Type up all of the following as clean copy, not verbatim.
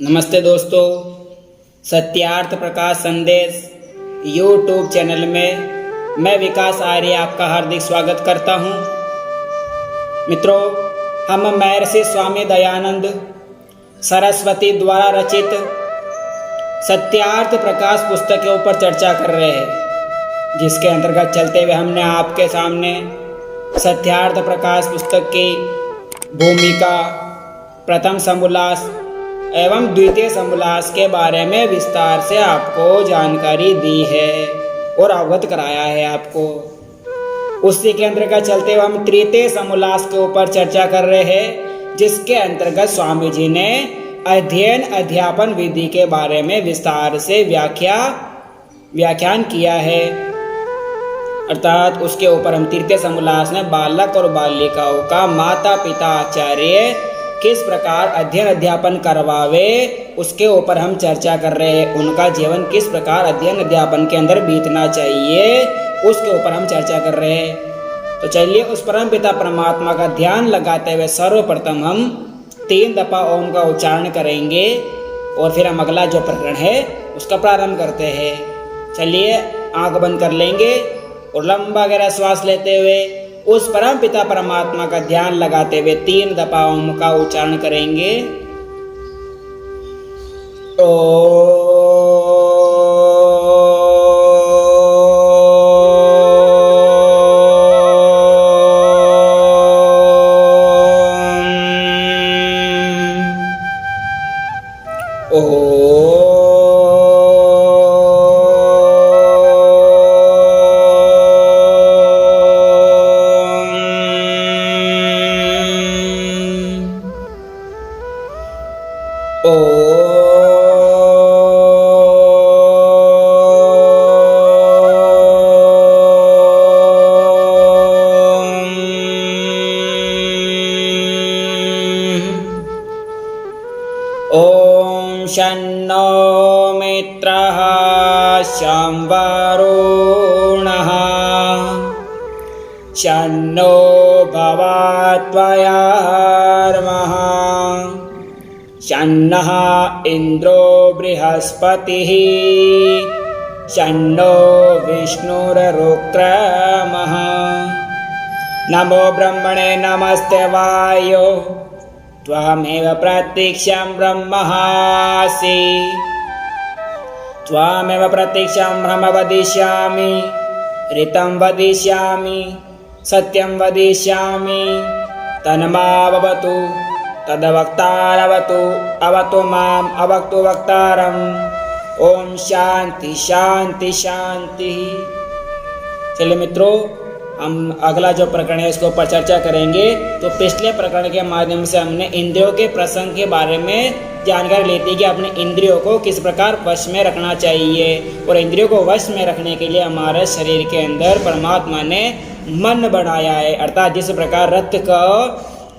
नमस्ते दोस्तों, सत्यार्थ प्रकाश संदेश यूट्यूब चैनल में मैं विकास आर्य आपका हार्दिक स्वागत करता हूं। मित्रों, हम महर्षि स्वामी दयानंद सरस्वती द्वारा रचित सत्यार्थ प्रकाश पुस्तक के ऊपर चर्चा कर रहे हैं, जिसके अंतर्गत चलते हुए हमने आपके सामने सत्यार्थ प्रकाश पुस्तक की भूमिका, प्रथम समोल्लास एवं द्वितीय समोल्लास के बारे में विस्तार से आपको जानकारी दी है और अवगत कराया है आपको। उसी के अंतर्गत चलते हुए हम तृतीय समोल्लास के ऊपर चर्चा कर रहे हैं, जिसके अंतर्गत स्वामी जी ने अध्ययन अध्यापन विधि के बारे में विस्तार से व्याख्यान किया है। अर्थात उसके ऊपर हम तृतीय समोल्लास में बालक और बालिकाओं का माता पिता आचार्य किस प्रकार अध्ययन अध्यापन करवावे, उसके ऊपर हम चर्चा कर रहे हैं। उनका जीवन किस प्रकार अध्ययन अध्यापन के अंदर बीतना चाहिए, उसके ऊपर हम चर्चा कर रहे हैं। तो चलिए उस परम पिता परमात्मा का ध्यान लगाते हुए सर्वप्रथम हम 3 दफा ओम का उच्चारण करेंगे और फिर हम अगला जो प्रकरण है उसका प्रारंभ करते हैं। चलिए आंख बंद कर लेंगे और लंबा गहरा श्वास लेते हुए उस परम पिता परमात्मा का ध्यान लगाते हुए 3 दफा ओम का उच्चारण करेंगे। ओम शन्नो मित्रः शं वरुणः शन्नो भवत्वयार्मः शन्नः इन्द्रो बृहस्पतिः शन्नो विष्णुरुक्रमः। नमो ब्रह्मणे नमस्ते वायो त्वमेव प्रत्यक्षं ब्रह्मासि त्वमेव प्रत्यक्षं ब्रह्म वदिष्यामि, ऋतं वदिष्यामि, सत्यं वदिष्यामि। तन्मावतु तद्वक्तारवतु, अवतु माम् अवक्तु वक्तारम्। ओम शांति शांति शांति। चलिए मित्रों, हम अगला जो प्रकरण है इसके ऊपर चर्चा करेंगे। तो पिछले प्रकरण के माध्यम से हमने इंद्रियों के प्रसंग के बारे में जानकारी ली थी कि अपने इंद्रियों को किस प्रकार वश में रखना चाहिए, और इंद्रियों को वश में रखने के लिए हमारे शरीर के अंदर परमात्मा ने मन बनाया है। अर्थात जिस प्रकार रथ को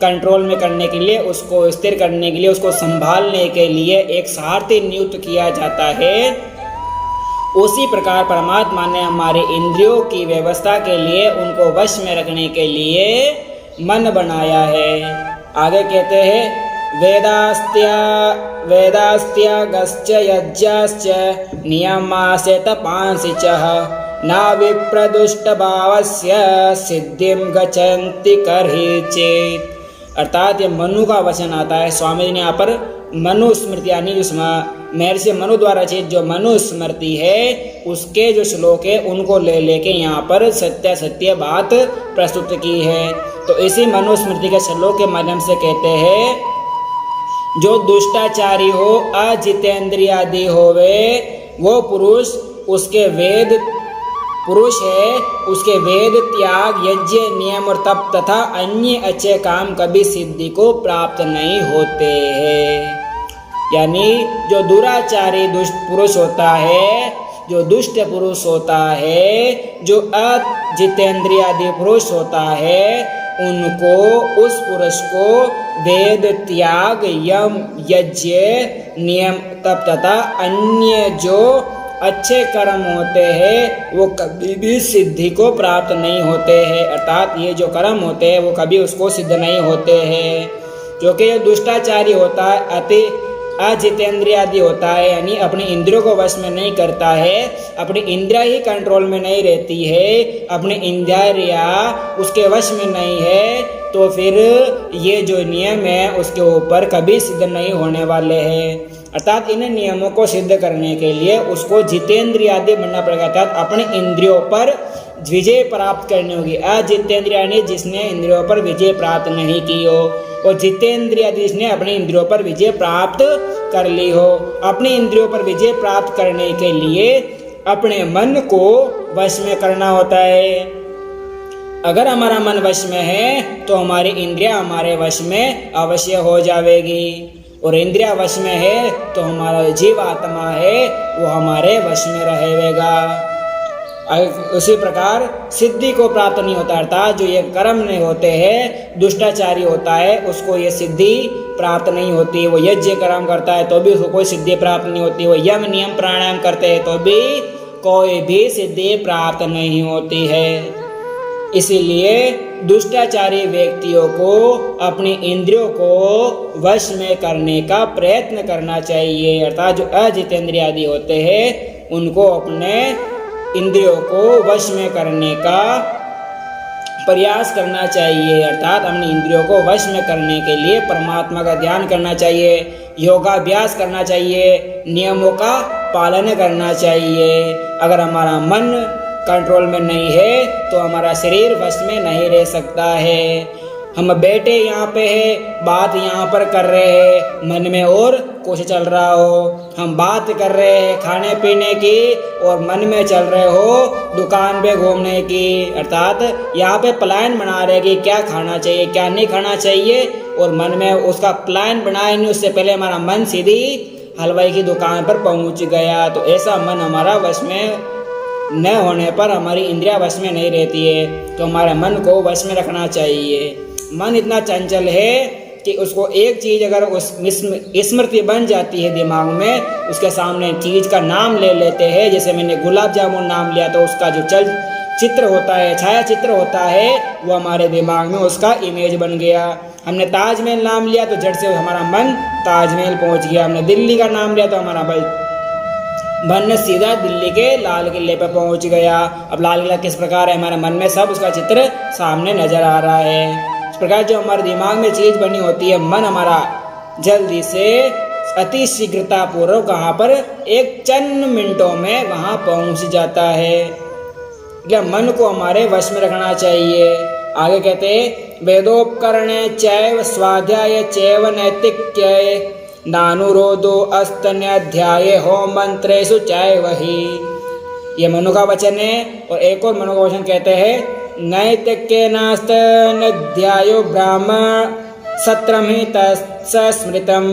कंट्रोल में करने के लिए, उसको स्थिर करने के लिए, उसको संभालने के लिए एक सारथी नियुक्त किया जाता है, उसी प्रकार परमात्मा ने हमारे इंद्रियों की व्यवस्था के लिए, उनको वश में रखने के लिए मन बनाया है। आगे कहते हैं, वेदास्त्यागश्च यज्ञश्च नियमास्य तपांसि च न विप्रदुष्टभावस्य सिद्धिं गच्छन्ति कर्हिचित्। अर्थात ये मनु का वचन आता है। स्वामी जी ने यहाँ पर मनुस्मृति यानी महर्षि मनु द्वारा रचित जो मनुस्मृति है उसके जो श्लोक है उनको लेके यहाँ पर सत्य बात प्रस्तुत की है। तो इसी मनुस्मृति के श्लोक के माध्यम से कहते हैं, जो दुष्टाचारी हो, अजितेंद्रियादि होवे, वो पुरुष उसके वेद त्याग, यज्ञ, नियम और तप तथा अन्य अच्छे काम कभी सिद्धि को प्राप्त नहीं होते हैं। यानी जो दुराचारी दुष्ट पुरुष होता है, जो दुष्ट पुरुष होता है, जो अजितेंद्रियादि पुरुष होता है, उनको, उस पुरुष को वेद त्याग, यम, यज्ञ, नियम, तप तथा अन्य जो अच्छे कर्म होते हैं वो कभी भी सिद्धि को प्राप्त नहीं होते हैं। अर्थात ये जो कर्म होते हैं वो कभी उसको सिद्ध नहीं होते हैं। क्योंकि ये दुष्टाचारी होता है, अति अजितेंद्रिय आदि होता है, यानी अपने इंद्रियों को वश में नहीं करता है, अपनी इंद्रिया ही कंट्रोल में नहीं रहती है, अपनी इंद्रिया उसके वश में नहीं है, तो फिर ये जो नियम है उसके ऊपर कभी सिद्ध नहीं होने वाले हैं। अर्थात इन नियमों को सिद्ध करने के लिए उसको जितेंद्रिय आदि बनना पड़ेगा, अर्थात अपने इंद्रियों पर विजय प्राप्त करनी होगी। अजितेंद्रिय यानी जिसने इंद्रियों पर विजय प्राप्त नहीं की हो, और जितेंद्रिय जिसने अपने इंद्रियों पर विजय प्राप्त कर ली हो। अपने इंद्रियों पर विजय प्राप्त करने के लिए अपने मन को वश में करना होता है। अगर हमारा मन वश में है तो हमारी इंद्रिया हमारे वश में अवश्य हो जाएगी, और इंद्रिया वश में है तो हमारा जीव आत्मा है वो हमारे वश में रहेगा। उसी प्रकार सिद्धि को प्राप्त नहीं होता, अर्थात जो ये कर्म नहीं होते हैं, दुष्टाचारी होता है, उसको ये सिद्धि प्राप्त नहीं होती। वो यज्ञ कर्म करता है तो भी उसको कोई सिद्धि प्राप्त नहीं होती, वो यम नियम प्राणायाम करते हैं तो भी कोई भी सिद्धि प्राप्त नहीं होती है। इसीलिए दुष्टाचारी व्यक्तियों को अपनी इंद्रियों को वश में करने का प्रयत्न करना चाहिए, अर्थात जो अजितेंद्रिय आदि होते हैं उनको अपने इंद्रियों को वश में करने का प्रयास करना चाहिए, अर्थात अपनी इंद्रियों को वश में करने के लिए परमात्मा का ध्यान करना चाहिए, योगाभ्यास करना चाहिए, नियमों का पालन करना चाहिए। अगर हमारा मन कंट्रोल में नहीं है तो हमारा शरीर वश में नहीं रह सकता है। हम बैठे यहाँ पे है, बात यहाँ पर कर रहे हैं, मन में और कुछ चल रहा हो, हम बात कर रहे हैं खाने पीने की और मन में चल रहे हो दुकान पे घूमने की, अर्थात यहाँ पे प्लान बना रहे कि क्या खाना चाहिए क्या नहीं खाना चाहिए, और मन में उसका प्लान बनाया नहीं, उससे पहले हमारा मन सीधी हलवाई की दुकान पर पहुँच गया। तो ऐसा मन हमारा वश में न होने पर हमारी इंद्रिया वश में नहीं रहती है, तो हमारे मन को वश में रखना चाहिए। मन इतना चंचल है कि उसको एक चीज़ अगर उस स्मृति बन जाती है दिमाग में, उसके सामने चीज़ का नाम ले लेते हैं, जैसे मैंने गुलाब जामुन नाम लिया तो उसका जो चल चित्र होता है, छाया चित्र होता है, वो हमारे दिमाग में उसका इमेज बन गया। हमने ताजमहल नाम लिया तो झट से हमारा मन ताजमहल पहुंच गया। हमने दिल्ली का नाम लिया तो हमारा मन सीधा दिल्ली के लाल किले पर पहुंच गया। अब लाल किला किस प्रकार है, हमारे मन में सब उसका चित्र सामने नजर आ रहा है। इस प्रकार जो हमारे दिमाग में चीज बनी होती है, मन हमारा जल्दी से अति शीघ्रता पूर्वक वहाँ पर एक चंद मिनटों में वहाँ पहुँच जाता है। क्या मन को हमारे वश में रखना चाहिए। आगे कहते हैं वेदोपकरणे चैव स्वाध्याय चैव नैतिक्ये नानुरोधो अस्तन्याध्याये हो मंत्रेषु चैव ही। ये मनु का वचन है। और एक और मनु का वचन कहते हैं नैतिक्ये नास्तन्याध्यायो ब्राह्मण सत्रमहि तस्य स्मृतम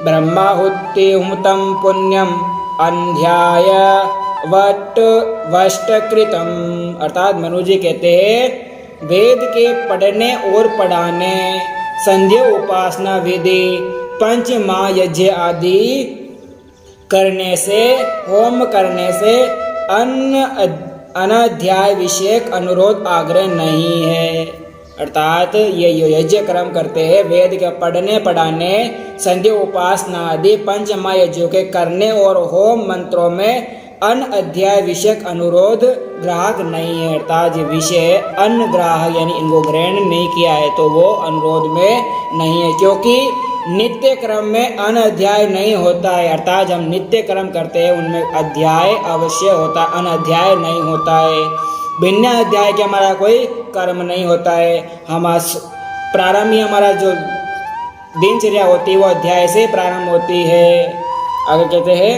ब्रह्माहुति हुतम पुण्यम अध्याय वष्टकृतम। अर्थात मनु जी कहते हैं वेद के पढ़ने और पढ़ाने, संध्या उपासना विधि, पंच महायज्ञ आदि करने से, होम करने से अनाध्याय विषयक अनुरोध आग्रह नहीं है। अर्थात ये यज्ञ कर्म करते हैं, वेद के पढ़ने पढ़ाने, संध्या उपासना आदि पंच महायज्ञों के करने और होम मंत्रों में अन अध्याय विषयक अनुरोध ग्राहक नहीं है। अर्थात ये विषय अन ग्राहक यानी इनको ग्रहण नहीं किया है तो वो अनुरोध में नहीं है, क्योंकि नित्य क्रम में अन अध्याय नहीं होता है। अर्थात हम नित्य कर्म करते हैं उनमें अध्याय अवश्य होता है, अन अध्याय नहीं होता है। बिना अध्याय के हमारा कोई कर्म नहीं होता है। प्रारंभ ही हमारा जो दिनचर्या होती है वो अध्याय से प्रारंभ होती है। आगे कहते हैं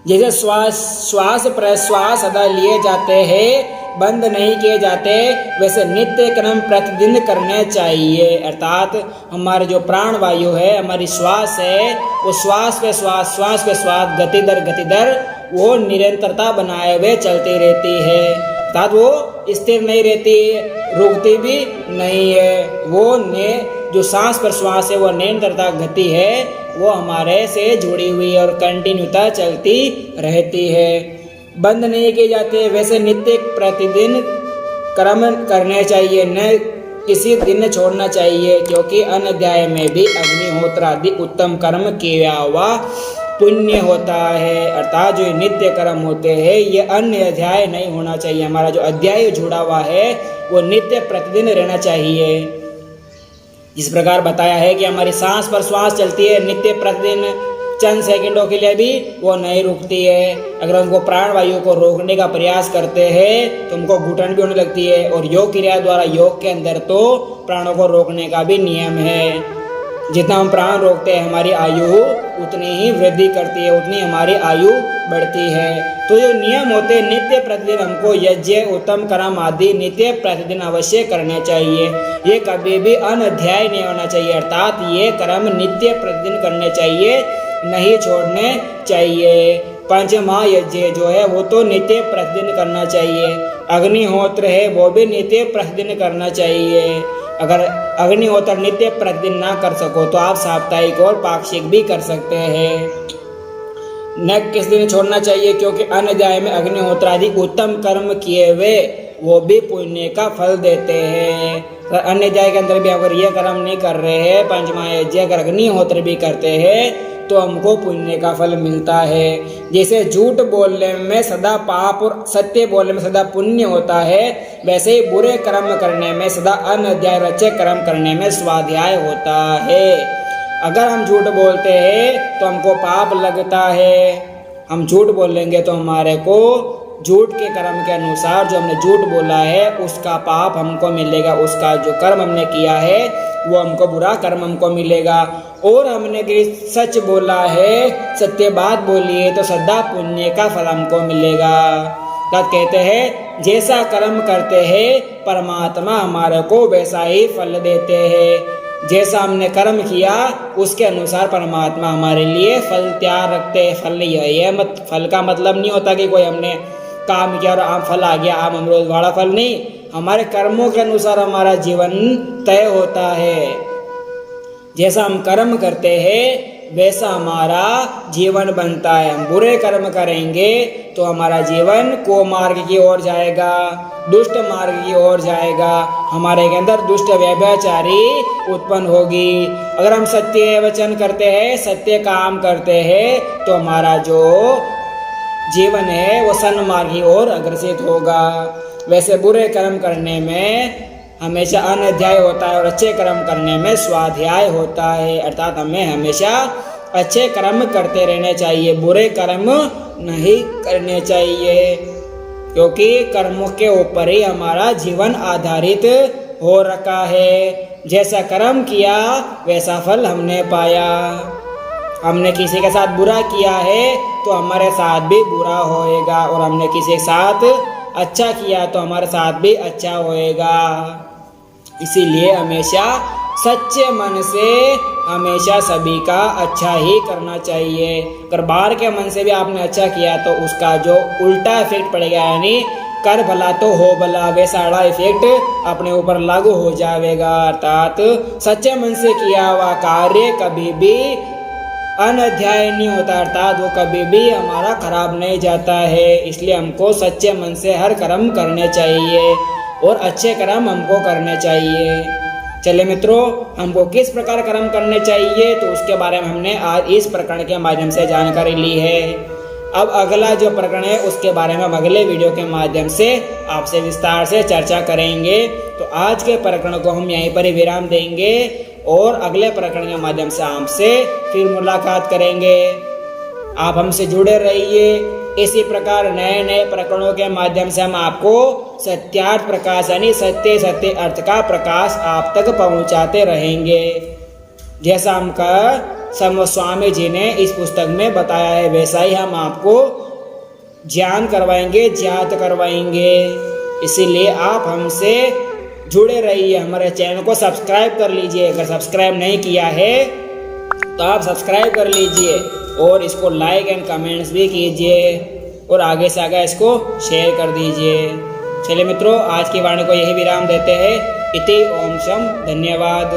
जैसे श्वास प्रश्वास सदा लिए जाते हैं, बंद नहीं किए जाते, वैसे नित्य कर्म प्रतिदिन करने चाहिए। अर्थात हमारे जो प्राण वायु है, हमारी श्वास है, वो श्वास पे श्वास गति दर वो निरंतरता बनाए हुए चलती रहती है। अर्थात वो स्थिर नहीं रहती, रुकती भी नहीं है। वो ने जो सांस पर श्वास है वो निरंतरता गति है, वो हमारे से जुड़ी हुई और कंटिन्यूता चलती रहती है, बंद नहीं किए जाते। वैसे नित्य प्रतिदिन कर्म करने चाहिए, न किसी दिन छोड़ना चाहिए, क्योंकि अन्य अध्याय में भी अग्निहोत्र आदि उत्तम कर्म किया हुआ पुण्य होता है। अर्थात जो नित्य कर्म होते हैं ये अन्य अध्याय नहीं होना चाहिए। हमारा जो अध्याय जुड़ा हुआ है वो नित्य प्रतिदिन रहना चाहिए। इस प्रकार बताया है कि हमारी सांस पर श्वास चलती है नित्य प्रतिदिन, चंद सेकंडों के लिए भी वो नहीं रुकती है। अगर उनको प्राण वायु को रोकने का प्रयास करते हैं तो उनको घुटन भी होने लगती है। और योग क्रिया द्वारा योग के अंदर तो प्राणों को रोकने का भी नियम है। जितना हम प्राण रोकते हैं हमारी आयु उतनी ही वृद्धि करती है, उतनी हमारी आयु बढ़ती है। तो जो नियम होते हैं नित्य प्रतिदिन हमको यज्ञ उत्तम कर्म आदि नित्य प्रतिदिन अवश्य करने चाहिए। ये कभी भी अनध्याय नहीं होना चाहिए, अर्थात ये कर्म नित्य प्रतिदिन करने चाहिए, नहीं छोड़ने चाहिए। पंचमहायज्ञ जो है वो तो नित्य प्रतिदिन करना चाहिए। अग्निहोत्र है वो भी नित्य प्रतिदिन करना चाहिए। अगर अग्निहोत्र नित्य प्रतिदिन ना कर सको तो आप साप्ताहिक और पाक्षिक भी कर सकते हैं। न किस दिन छोड़ना चाहिए, क्योंकि अन्य अध्याय में अग्निहोत्र आदि उत्तम कर्म किए हुए वो भी पुण्य का फल देते हैं। अन्य अध्याय के अंदर भी अगर ये कर्म नहीं कर रहे हैं, पंचमहायज्ञ अगर अग्निहोत्र भी करते हैं तो हमको पुण्य का फल मिलता है। जैसे झूठ बोलने में सदा पाप और सत्य बोलने में सदा पुण्य होता है, वैसे ही बुरे कर्म करने में सदा अनध्याय अच्छे कर्म करने में स्वाध्याय होता है। अगर हम झूठ बोलते हैं तो हमको पाप लगता है। हम झूठ बोलेंगे तो हमारे को झूठ के कर्म के अनुसार जो हमने झूठ बोला है उसका पाप हमको मिलेगा, उसका जो कर्म हमने किया है वो हमको बुरा कर्म हमको मिलेगा। और हमने सच बोला है, सत्य बात बोली है तो सदा पुण्य का फल हमको मिलेगा। तब कहते हैं जैसा कर्म करते हैं परमात्मा हमारे को वैसा ही फल देते हैं। जैसा हमने कर्म किया उसके अनुसार परमात्मा हमारे लिए फल तैयार रखते हैं। फल यही है, फल का मतलब नहीं होता कि कोई हमने काम किया और आम फल आ गया, आम अमरूद वाला फल नहीं। हमारे कर्मों के अनुसार हमारा जीवन तय होता है। जैसा हम कर्म करते हैं वैसा हमारा जीवन बनता है। हम बुरे कर्म करेंगे तो हमारा जीवन कुमार्ग की ओर जाएगा, दुष्ट मार्ग की ओर जाएगा। हमारे के अंदर दुष्ट व्यभिचारी उत्पन्न होगी। अगर हम सत्य वचन करते हैं, सत्य काम करते हैं तो हमारा जो जीवन है वो सन्मार्ग की ओर अग्रसित होगा। वैसे बुरे कर्म करने में हमेशा अनध्याय होता है और अच्छे कर्म करने में स्वाध्याय होता है। अर्थात हमें हमेशा अच्छे कर्म करते रहने चाहिए, बुरे कर्म नहीं करने चाहिए, क्योंकि कर्मों के ऊपर ही हमारा जीवन आधारित हो रखा है। जैसा कर्म किया वैसा फल हमने पाया। हमने किसी के साथ बुरा किया है तो हमारे साथ भी बुरा होएगा, और हमने किसी के साथ अच्छा किया तो हमारे साथ भी अच्छा होएगा। इसीलिए हमेशा सच्चे मन से हमेशा सभी का अच्छा ही करना चाहिए। अगर बाहर के मन से भी आपने अच्छा किया तो उसका जो उल्टा इफेक्ट पड़ेगा, यानी कर भला तो हो भला, वैसा बड़ा इफेक्ट अपने ऊपर लागू हो जाएगा। अर्थात सच्चे मन से किया हुआ कार्य कभी भी अनध्याय नहीं होता, अर्थात वो कभी भी हमारा खराब नहीं जाता है। इसलिए हमको सच्चे मन से हर कर्म करने चाहिए और अच्छे कर्म हमको करने चाहिए। चलिए मित्रों, हमको किस प्रकार कर्म करने चाहिए तो उसके बारे में हमने आज इस प्रकरण के माध्यम से जानकारी ली है। अब अगला जो प्रकरण है उसके बारे में हम अगले वीडियो के माध्यम से आपसे विस्तार से चर्चा करेंगे। तो आज के प्रकरण को हम यहीं पर ही विराम देंगे और अगले प्रकरण के माध्यम से आपसे फिर मुलाकात करेंगे। आप हमसे जुड़े रहिए। इसी प्रकार नए नए प्रकरणों के माध्यम से हम आपको सत्यार्थ प्रकाश यानी सत्य सत्य अर्थ का प्रकाश आप तक पहुंचाते रहेंगे। जैसा हमका स्वामी जी ने इस पुस्तक में बताया है वैसा ही हम आपको ज्ञान करवाएंगे, ज्ञात करवाएंगे। इसीलिए आप हमसे जुड़े रहिए। हमारे चैनल को सब्सक्राइब कर लीजिए। अगर सब्सक्राइब नहीं किया है तो आप सब्सक्राइब कर लीजिए और इसको लाइक एंड कमेंट्स भी कीजिए और आगे से आगे इसको शेयर कर दीजिए। चलिए मित्रों, आज की वाणी को यही विराम देते हैं। इति ओम शम, धन्यवाद।